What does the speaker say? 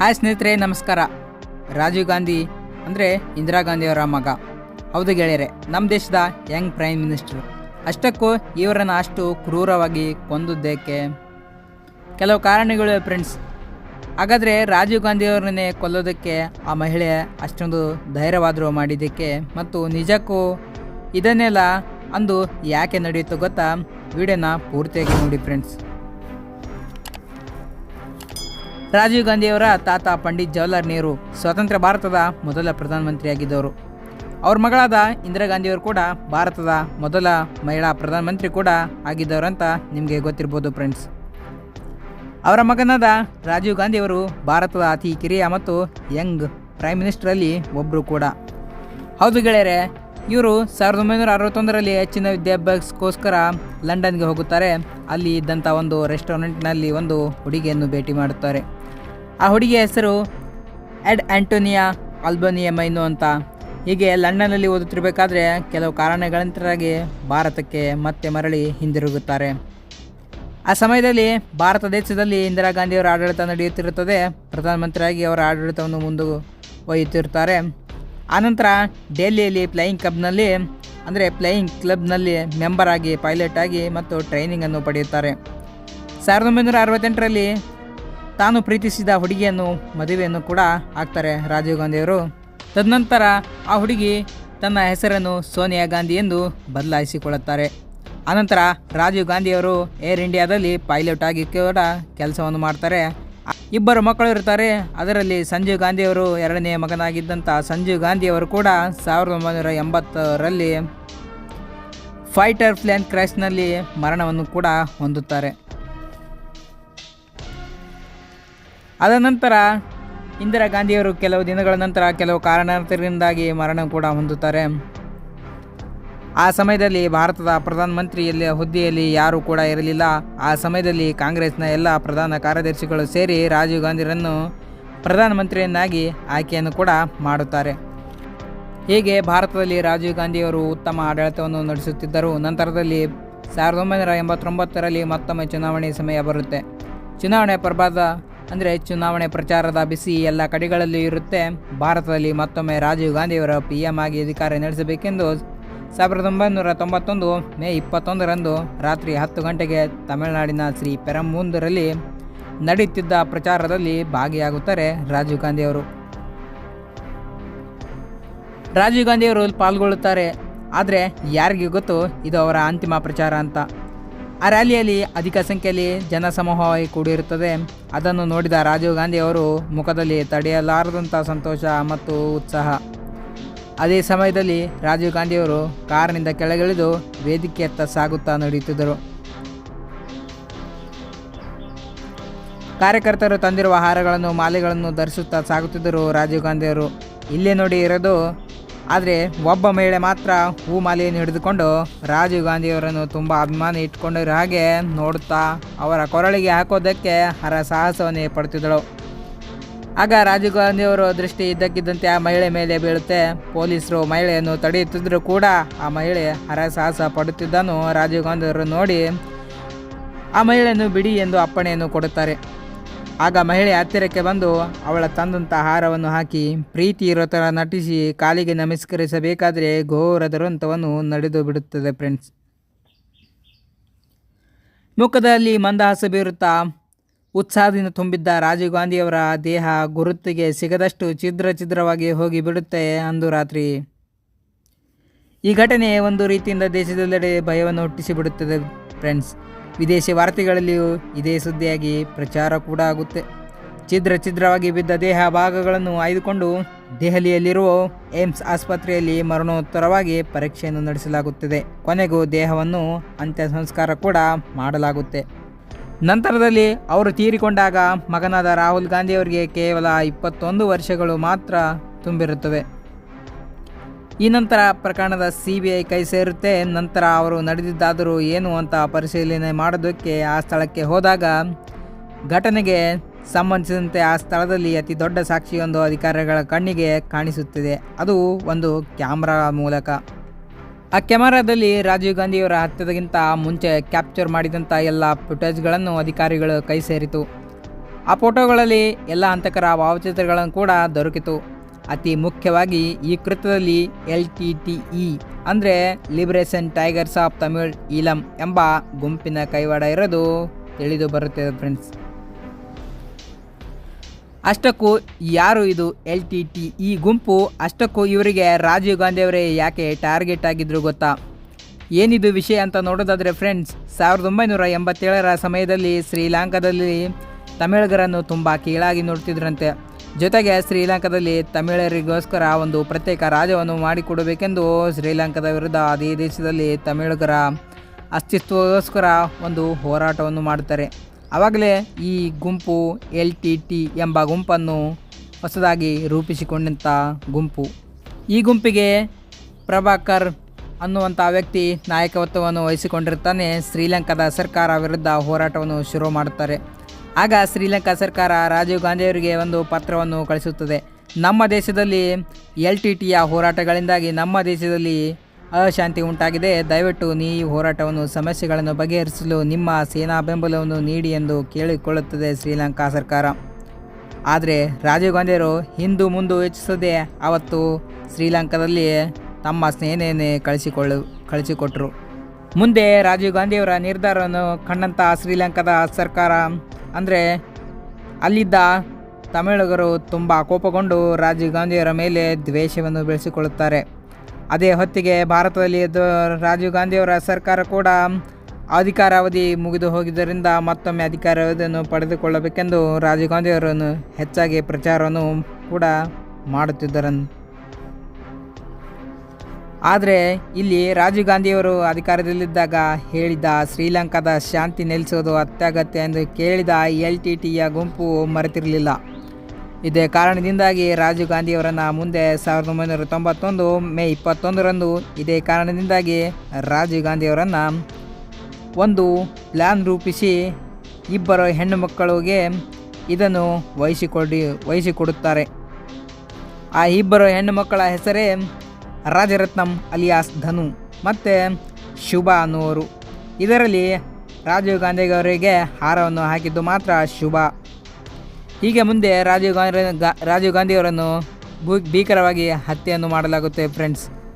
Hi ಸ್ನೇಹಿತರೆ, ನಮಸ್ಕಾರ. ರಾಜೀವ್ ಗಾಂಧಿ ಅಂದರೆ ಇಂದಿರಾ ಗಾಂಧಿಯವರ ಮಗ. ಹೌದು ಗೆಳೆಯರೆ, ನಮ್ಮ ದೇಶದ ಯಂಗ್ ಪ್ರೈಮ್ ಮಿನಿಸ್ಟರ್. ಅಷ್ಟಕ್ಕೂ ಇವರನ್ನು ಅಷ್ಟು ಕ್ರೂರವಾಗಿ ಕೊಂದದ್ದಕ್ಕೆ ಕೆಲವು ಕಾರಣಗಳು ಫ್ರೆಂಡ್ಸ್. ಹಾಗಾದರೆ ರಾಜೀವ್ ಗಾಂಧಿಯವರನ್ನೇ ಕೊಲ್ಲೋದಕ್ಕೆ ಆ ಮಹಿಳೆ ಅಷ್ಟೊಂದು ಧೈರ್ಯವಾದರೂ ಮಾಡಿದ್ದಕ್ಕೆ ಮತ್ತು ನಿಜಕ್ಕೂ ಇದನ್ನೆಲ್ಲ ಅಂದು ಯಾಕೆ ನಡೆಯುತ್ತೋ ಗೊತ್ತಾ? ವಿಡಿಯೋನ ಪೂರ್ತಿಯಾಗಿ ನೋಡಿ ಫ್ರೆಂಡ್ಸ್. ರಾಜೀವ್ ಗಾಂಧಿಯವರ ತಾತ ಪಂಡಿತ್ ಜವಾಹರ್ಲಾಲ್ ನೆಹರು ಸ್ವತಂತ್ರ ಭಾರತದ ಮೊದಲ ಪ್ರಧಾನಮಂತ್ರಿಯಾಗಿದ್ದವರು. ಅವ್ರ ಮಗಳಾದ ಇಂದಿರಾ ಗಾಂಧಿಯವರು ಕೂಡ ಭಾರತದ ಮೊದಲ ಮಹಿಳಾ ಪ್ರಧಾನಮಂತ್ರಿ ಕೂಡ ಆಗಿದ್ದವರು ಅಂತ ನಿಮಗೆ ಗೊತ್ತಿರ್ಬೋದು ಫ್ರೆಂಡ್ಸ್. ಅವರ ಮಗನಾದ ರಾಜೀವ್ ಗಾಂಧಿಯವರು ಭಾರತದ ಅತಿ ಕಿರಿಯ ಮತ್ತು ಯಂಗ್ ಪ್ರೈಮ್ ಮಿನಿಸ್ಟರಲ್ಲಿ ಒಬ್ಬರು ಕೂಡ. ಹೌದು ಗೆಳೆಯರೆ, ಇವರು 1961ರಲ್ಲಿ ಹೆಚ್ಚಿನ ವಿದ್ಯಾಭ್ಯಾಸಕ್ಕೋಸ್ಕರ ಲಂಡನ್ಗೆ ಹೋಗುತ್ತಾರೆ. ಅಲ್ಲಿ ಇದ್ದಂಥ ಒಂದು ರೆಸ್ಟೋರೆಂಟ್ನಲ್ಲಿ ಒಂದು ಹುಡುಗಿಯನ್ನು ಭೇಟಿ ಮಾಡುತ್ತಾರೆ. ಆ ಹುಡುಗಿಯ ಹೆಸರು ಎಡ್ ಆಂಟೋನಿಯಾ ಆಲ್ಬನಿಯಮೈನು ಅಂತ. ಹೀಗೆ ಲಂಡನ್ನಲ್ಲಿ ಓದುತ್ತಿರಬೇಕಾದ್ರೆ ಕೆಲವು ಕಾರಣಗಳಿಂದಾಗಿ ಭಾರತಕ್ಕೆ ಮತ್ತೆ ಮರಳಿ ಹಿಂದಿರುಗುತ್ತಾರೆ. ಆ ಸಮಯದಲ್ಲಿ ಭಾರತ ದೇಶದಲ್ಲಿ ಇಂದಿರಾ ಗಾಂಧಿಯವರ ಆಡಳಿತ ನಡೆಯುತ್ತಿರುತ್ತದೆ. ಪ್ರಧಾನಮಂತ್ರಿಯಾಗಿ ಅವರ ಆಡಳಿತವನ್ನು ಮುಂದುವರಿಯುತ್ತಿರುತ್ತಾರೆ. ಆನಂತರ ಡೆಲ್ಲಿಯಲ್ಲಿ ಫ್ಲೈಯಿಂಗ್ ಕ್ಲಬ್ನಲ್ಲಿ ಮೆಂಬರ್ ಆಗಿ, ಪೈಲಟ್ ಆಗಿ ಮತ್ತು ಟ್ರೈನಿಂಗನ್ನು ಪಡೆಯುತ್ತಾರೆ. 1968ರಲ್ಲಿ ತಾನು ಪ್ರೀತಿಸಿದ ಹುಡುಗಿಯನ್ನು ಮದುವೆಯನ್ನು ಕೂಡ ಆಗ್ತಾರೆ ರಾಜೀವ್ ಗಾಂಧಿಯವರು. ತದನಂತರ ಆ ಹುಡುಗಿ ತನ್ನ ಹೆಸರನ್ನು ಸೋನಿಯಾ ಗಾಂಧಿ ಎಂದು ಬದಲಾಯಿಸಿಕೊಳ್ಳುತ್ತಾರೆ. ಆನಂತರ ರಾಜೀವ್ ಗಾಂಧಿಯವರು ಏರ್ ಇಂಡಿಯಾದಲ್ಲಿ ಪೈಲಟ್ ಆಗಿ ಕೂಡ ಕೆಲಸವನ್ನು ಮಾಡ್ತಾರೆ. ಇಬ್ಬರು ಮಕ್ಕಳು ಇರ್ತಾರೆ. ಅದರಲ್ಲಿ ಸಂಜೀವ್ ಗಾಂಧಿಯವರು ಎರಡನೆಯ ಮಗನಾಗಿದ್ದಂಥ ಸಂಜೀವ್ ಗಾಂಧಿಯವರು ಕೂಡ 1980ರಲ್ಲಿ ಫೈಟರ್ ಪ್ಲೇನ್ ಕ್ರ್ಯಾಶ್ನಲ್ಲಿ ಮರಣವನ್ನು ಕೂಡ ಹೊಂದುತ್ತಾರೆ. ಅದ ನಂತರ ಇಂದಿರಾ ಗಾಂಧಿಯವರು ಕೆಲವು ದಿನಗಳ ನಂತರ ಕೆಲವು ಕಾರಣಾಂತರದಿಂದಾಗಿ ಮರಣ ಕೂಡ ಹೊಂದುತ್ತಾರೆ. ಆ ಸಮಯದಲ್ಲಿ ಭಾರತದ ಪ್ರಧಾನಮಂತ್ರಿಯಲ್ಲಿ ಹುದ್ದೆಯಲ್ಲಿ ಯಾರೂ ಕೂಡ ಇರಲಿಲ್ಲ. ಆ ಸಮಯದಲ್ಲಿ ಕಾಂಗ್ರೆಸ್ನ ಎಲ್ಲ ಪ್ರಧಾನ ಕಾರ್ಯದರ್ಶಿಗಳು ಸೇರಿ ರಾಜೀವ್ ಗಾಂಧಿರನ್ನು ಪ್ರಧಾನಮಂತ್ರಿಯನ್ನಾಗಿ ಆಯ್ಕೆಯನ್ನು ಕೂಡ ಮಾಡುತ್ತಾರೆ. ಹೀಗೆ ಭಾರತದಲ್ಲಿ ರಾಜೀವ್ ಗಾಂಧಿಯವರು ಉತ್ತಮ ಆಡಳಿತವನ್ನು ನಡೆಸುತ್ತಿದ್ದರು. ನಂತರದಲ್ಲಿ 1989ರಲ್ಲಿ ಮತ್ತೊಮ್ಮೆ ಚುನಾವಣೆ ಸಮಯ ಬರುತ್ತೆ. ಚುನಾವಣೆ ಚುನಾವಣೆ ಪ್ರಚಾರದ ಬಿಸಿ ಎಲ್ಲ ಕಡೆಗಳಲ್ಲೂ ಇರುತ್ತೆ. ಭಾರತದಲ್ಲಿ ಮತ್ತೊಮ್ಮೆ ರಾಜೀವ್ ಗಾಂಧಿಯವರ PM ಆಗಿ ಅಧಿಕಾರ ನಡೆಸಬೇಕೆಂದು 1991 ಮೇ 21ರಂದು ರಾತ್ರಿ 10 ಗಂಟೆಗೆ ತಮಿಳುನಾಡಿನ ಶ್ರೀ ಪೆರಂಬೂಂದರಲ್ಲಿ ನಡೆಯುತ್ತಿದ್ದ ಪ್ರಚಾರದಲ್ಲಿ ಭಾಗಿಯಾಗುತ್ತಾರೆ ರಾಜೀವ್ ಗಾಂಧಿಯವರು. ರಾಜೀವ್ ಗಾಂಧಿಯವರು ಪಾಲ್ಗೊಳ್ಳುತ್ತಾರೆ. ಆದರೆ ಯಾರಿಗೆ ಗೊತ್ತು ಇದು ಅವರ ಅಂತಿಮ ಪ್ರಚಾರ ಅಂತ. ಆ ರ್ಯಾಲಿಯಲ್ಲಿ ಅಧಿಕ ಸಂಖ್ಯೆಯಲ್ಲಿ ಜನಸಮೂಹವಾಗಿ ಕೂಡಿರುತ್ತದೆ. ಅದನ್ನು ನೋಡಿದ ರಾಜೀವ್ ಗಾಂಧಿಯವರು ಮುಖದಲ್ಲಿ ತಡೆಯಲಾರದಂಥ ಸಂತೋಷ ಮತ್ತು ಉತ್ಸಾಹ. ಅದೇ ಸಮಯದಲ್ಲಿ ರಾಜೀವ್ ಗಾಂಧಿಯವರು ಕಾರಿನಿಂದ ಕೆಳಗಿಳಿದು ವೇದಿಕೆಯತ್ತ ಸಾಗುತ್ತಾ ನಡೆಯುತ್ತಿದ್ದರು. ಕಾರ್ಯಕರ್ತರು ತಂದಿರುವ ಹಾರಗಳನ್ನು, ಮಾಲೆಗಳನ್ನು ಧರಿಸುತ್ತಾ ಸಾಗುತ್ತಿದ್ದರು ರಾಜೀವ್ ಗಾಂಧಿಯವರು. ಇಲ್ಲೇ ನೋಡಿ ಇರೋದು. ಆದರೆ ಒಬ್ಬ ಮಹಿಳೆ ಮಾತ್ರ ಹೂ ಮಾಲೆಯನ್ನು ಹಿಡಿದುಕೊಂಡು ರಾಜೀವ್ ಗಾಂಧಿಯವರನ್ನು ತುಂಬ ಅಭಿಮಾನ ಇಟ್ಕೊಂಡಿರೋ ಹಾಗೆ ನೋಡುತ್ತಾ ಅವರ ಕೊರಳಿಗೆ ಹಾಕೋದಕ್ಕೆ ಹರಸಾಹಸವನ್ನೇ ಪಡುತ್ತಿದ್ದಳು. ಆಗ ರಾಜೀವ್ ಗಾಂಧಿಯವರ ದೃಷ್ಟಿ ಇದ್ದಕ್ಕಿದ್ದಂತೆ ಆ ಮಹಿಳೆ ಮೇಲೆ ಬೀಳುತ್ತೆ. ಪೊಲೀಸರು ಮಹಿಳೆಯನ್ನು ತಡೆಯುತ್ತಿದ್ದರೂ ಕೂಡ ಆ ಮಹಿಳೆ ಹರಸಾಹಸ ಪಡುತ್ತಿದ್ದನ್ನು ರಾಜೀವ್ ಗಾಂಧಿಯವರು ನೋಡಿ ಆ ಮಹಿಳೆಯನ್ನು ಬಿಡಿ ಎಂದು ಅಪ್ಪಣೆಯನ್ನು ಕೊಡುತ್ತಾರೆ. ಆಗ ಮಹಿಳೆ ಹತ್ತಿರಕ್ಕೆ ಬಂದು ಅವಳ ತಂದಂಥ ಹಾರವನ್ನು ಹಾಕಿ ಪ್ರೀತಿ ಇರೋ ಥರ ನಟಿಸಿ ಕಾಲಿಗೆ ನಮಸ್ಕರಿಸಬೇಕಾದರೆ ಘೋರ ದುರಂತವನ್ನು ನಡೆದು ಬಿಡುತ್ತದೆ ಫ್ರೆಂಡ್ಸ್. ಮುಖದಲ್ಲಿ ಮಂದಹಾಸ ಬೀರುತ್ತಾ ಉತ್ಸಾಹದಿಂದ ತುಂಬಿದ್ದ ರಾಜೀವ್ ಗಾಂಧಿಯವರ ದೇಹ ಗುರುತಿಗೆ ಸಿಗದಷ್ಟು ಛಿದ್ರವಾಗಿ ಹೋಗಿ ಬಿಡುತ್ತೆ ಅಂದು ರಾತ್ರಿ. ಈ ಘಟನೆ ಒಂದು ರೀತಿಯಿಂದ ದೇಶದೆಲ್ಲೆಡೆ ಭಯವನ್ನು ಹುಟ್ಟಿಸಿಬಿಡುತ್ತದೆ ಫ್ರೆಂಡ್ಸ್. ವಿದೇಶಿ ವಾರ್ತೆಗಳಲ್ಲಿಯೂ ಇದೇ ಸುದ್ದಿಯಾಗಿ ಪ್ರಚಾರ ಕೂಡ ಆಗುತ್ತೆ. ಛಿದ್ರವಾಗಿ ಬಿದ್ದ ದೇಹ ಭಾಗಗಳನ್ನು ಆಯ್ದುಕೊಂಡು ದೆಹಲಿಯಲ್ಲಿರುವ ಏಮ್ಸ್ ಆಸ್ಪತ್ರೆಯಲ್ಲಿ ಮರಣೋತ್ತರವಾಗಿ ಪರೀಕ್ಷೆಯನ್ನು ನಡೆಸಲಾಗುತ್ತದೆ. ಕೊನೆಗೂ ದೇಹವನ್ನು ಅಂತ್ಯ ಸಂಸ್ಕಾರ ಕೂಡ ಮಾಡಲಾಗುತ್ತೆ. ನಂತರದಲ್ಲಿ ಅವರು ತೀರಿಕೊಂಡಾಗ ಮಗನಾದ ರಾಹುಲ್ ಗಾಂಧಿಯವರಿಗೆ ಕೇವಲ 21 ವರ್ಷಗಳು ಮಾತ್ರ ತುಂಬಿರುತ್ತವೆ. ಈ ನಂತರ ಪ್ರಕರಣದ CBI ಕೈ ಸೇರುತ್ತೆ. ನಂತರ ಅವರು ನಡೆದಿದ್ದಾದರೂ ಏನು ಅಂತ ಪರಿಶೀಲನೆ ಮಾಡೋದಕ್ಕೆ ಆ ಸ್ಥಳಕ್ಕೆ ಹೋದಾಗ ಘಟನೆಗೆ ಸಂಬಂಧಿಸಿದಂತೆ ಆ ಸ್ಥಳದಲ್ಲಿ ಅತಿ ದೊಡ್ಡ ಸಾಕ್ಷಿಯೊಂದು ಅಧಿಕಾರಿಗಳ ಕಣ್ಣಿಗೆ ಕಾಣಿಸುತ್ತಿದೆ. ಅದು ಒಂದು ಕ್ಯಾಮ್ರಾ ಮೂಲಕ. ಆ ಕ್ಯಾಮರಾದಲ್ಲಿ ರಾಜೀವ್ ಗಾಂಧಿಯವರ ಹತ್ಯೆಗಿಂತ ಮುಂಚೆ ಕ್ಯಾಪ್ಚರ್ ಮಾಡಿದಂಥ ಎಲ್ಲ ಫುಟೇಜ್ಗಳನ್ನು ಅಧಿಕಾರಿಗಳು ಕೈ ಸೇರಿತು. ಆ ಫೋಟೋಗಳಲ್ಲಿ ಎಲ್ಲ ಹಂತಕರ ಭಾವಚಿತ್ರಗಳನ್ನು ಕೂಡ ದೊರಕಿತು. ಅತಿ ಮುಖ್ಯವಾಗಿ ಈ ಕೃತ್ಯದಲ್ಲಿ LTTE ಅಂದರೆ ಲಿಬರೇಷನ್ ಟೈಗರ್ಸ್ ಆಫ್ ತಮಿಳ್ ಈಲಂ ಎಂಬ ಗುಂಪಿನ ಕೈವಾಡ ಇರೋದು ತಿಳಿದು ಬರುತ್ತದೆ ಫ್ರೆಂಡ್ಸ್. ಅಷ್ಟಕ್ಕೂ ಯಾರು ಇದು LTTE ಗುಂಪು? ಅಷ್ಟಕ್ಕೂ ಇವರಿಗೆ ರಾಜೀವ್ ಗಾಂಧಿಯವರೇ ಯಾಕೆ ಟಾರ್ಗೆಟ್ ಆಗಿದ್ರು ಗೊತ್ತಾ? ಏನಿದು ವಿಷಯ ಅಂತ ನೋಡೋದಾದರೆ ಫ್ರೆಂಡ್ಸ್, 1987ರ ಸಮಯದಲ್ಲಿ ಶ್ರೀಲಂಕಾದಲ್ಲಿ ತಮಿಳಗರನ್ನು ತುಂಬ ಕೀಳಾಗಿ ನೋಡ್ತಿದ್ರಂತೆ. ಜೊತೆಗೆ ಶ್ರೀಲಂಕಾದಲ್ಲಿ ತಮಿಳರಿಗೋಸ್ಕರ ಒಂದು ಪ್ರತ್ಯೇಕ ರಾಜ್ಯವನ್ನು ಮಾಡಿಕೊಡಬೇಕೆಂದು ಶ್ರೀಲಂಕಾದ ವಿರುದ್ಧ ಅದೇ ದೇಶದಲ್ಲಿ ತಮಿಳಗರ ಅಸ್ತಿತ್ವಕ್ಕೋಸ್ಕರ ಒಂದು ಹೋರಾಟವನ್ನು ಮಾಡುತ್ತಾರೆ. ಆವಾಗಲೇ ಈ ಗುಂಪು LTT ಎಂಬ ಗುಂಪನ್ನು ಹೊಸದಾಗಿ ರೂಪಿಸಿಕೊಂಡಂಥ ಗುಂಪು. ಈ ಗುಂಪಿಗೆ ಪ್ರಭಾಕರ್ ಅನ್ನುವಂಥ ವ್ಯಕ್ತಿ ನಾಯಕತ್ವವನ್ನು ವಹಿಸಿಕೊಂಡಿರ್ತಾನೆ. ಶ್ರೀಲಂಕಾದ ಸರ್ಕಾರ ವಿರುದ್ಧ ಹೋರಾಟವನ್ನು ಶುರು ಮಾಡುತ್ತಾರೆ. ಆಗ ಶ್ರೀಲಂಕಾ ಸರ್ಕಾರ ರಾಜೀವ್ ಗಾಂಧಿಯವರಿಗೆ ಒಂದು ಪತ್ರವನ್ನು ಕಳಿಸುತ್ತದೆ. ನಮ್ಮ ದೇಶದಲ್ಲಿ LTTಯ ಹೋರಾಟಗಳಿಂದಾಗಿ ನಮ್ಮ ದೇಶದಲ್ಲಿ ಅಶಾಂತಿ ಉಂಟಾಗಿದೆ. ದಯವಿಟ್ಟು ಈ ಹೋರಾಟವನ್ನು ಸಮಸ್ಯೆಗಳನ್ನು ಬಗೆಹರಿಸಲು ನಿಮ್ಮ ಸೇನಾ ಬೆಂಬಲವನ್ನು ನೀಡಿ ಎಂದು ಕೇಳಿಕೊಳ್ಳುತ್ತದೆ ಶ್ರೀಲಂಕಾ ಸರ್ಕಾರ. ಆದರೆ ರಾಜೀವ್ ಗಾಂಧಿಯವರು ಹಿಂದು ಮುಂದೆ ಯೋಚಿಸದೆ ಅವತ್ತು ಶ್ರೀಲಂಕಾದಲ್ಲಿ ತಮ್ಮ ಸೇನೆಯನ್ನೇ ಕಳಿಸಿಕೊಟ್ಟರು. ಮುಂದೆ ರಾಜೀವ್ ಗಾಂಧಿಯವರ ನಿರ್ಧಾರವನ್ನು ಕಂಡಂಥ ಶ್ರೀಲಂಕಾದ ಸರ್ಕಾರ ಅಂದರೆ ಅಲ್ಲಿದ್ದ ತಮಿಳಗರು ತುಂಬ ಕೋಪಗೊಂಡು ರಾಜೀವ್ ಗಾಂಧಿಯವರ ಮೇಲೆ ದ್ವೇಷವನ್ನು ಬೆಳೆಸಿಕೊಳ್ಳುತ್ತಾರೆ. ಅದೇ ಹೊತ್ತಿಗೆ ಭಾರತದಲ್ಲಿ ರಾಜೀವ್ ಗಾಂಧಿಯವರ ಸರ್ಕಾರ ಕೂಡ ಅಧಿಕಾರಾವಧಿ ಮುಗಿದು ಹೋಗಿದ್ದರಿಂದ ಮತ್ತೊಮ್ಮೆ ಅಧಿಕಾರಾವಧಿಯನ್ನು ಪಡೆದುಕೊಳ್ಳಬೇಕೆಂದು ರಾಜೀವ್ ಗಾಂಧಿಯವರನ್ನು ಹೆಚ್ಚಾಗಿ ಪ್ರಚಾರವನ್ನು ಕೂಡ ಮಾಡುತ್ತಿದ್ದರು. ಆದರೆ ಇಲ್ಲಿ ರಾಜೀವ್ ಗಾಂಧಿಯವರು ಅಧಿಕಾರದಲ್ಲಿದ್ದಾಗ ಹೇಳಿದ ಶ್ರೀಲಂಕಾದ ಶಾಂತಿ ನೆಲೆಸೋದು ಅತ್ಯಗತ್ಯ ಎಂದು ಕೇಳಿದ LTTಯ ಗುಂಪು ಮರೆತಿರಲಿಲ್ಲ. ಇದೇ ಕಾರಣದಿಂದಾಗಿ ರಾಜೀವ್ ಗಾಂಧಿಯವರನ್ನು ಮುಂದೆ 1991 ಮೇ 21ರಂದು ಇದೇ ಕಾರಣದಿಂದಾಗಿ ರಾಜೀವ್ ಗಾಂಧಿಯವರನ್ನು ಒಂದು ಪ್ಲ್ಯಾನ್ ರೂಪಿಸಿ ಇಬ್ಬರು ಹೆಣ್ಣು ಮಕ್ಕಳಿಗೆ ಇದನ್ನು ವಹಿಸಿಕೊಡುತ್ತಾರೆ. ಆ ಇಬ್ಬರು ಹೆಣ್ಣು ಮಕ್ಕಳ ಹೆಸರೇ ರಾಜರತ್ನಂ ಅಲಿಯಾಸ್ ಧನು ಮತ್ತು ಶುಭ ಅನ್ನುವರು. ಇದರಲ್ಲಿ ರಾಜೀವ್ ಗಾಂಧಿಯವರಿಗೆ ಹಾರವನ್ನು ಹಾಕಿದ್ದು ಮಾತ್ರ ಶುಭ. ಹೀಗೆ ಮುಂದೆ ರಾಜೀವ್ ಗಾಂಧಿಯವರನ್ನು ಭೀಕರವಾಗಿ ಹತ್ಯೆಯನ್ನು ಮಾಡಲಾಗುತ್ತೆ ಫ್ರೆಂಡ್ಸ್.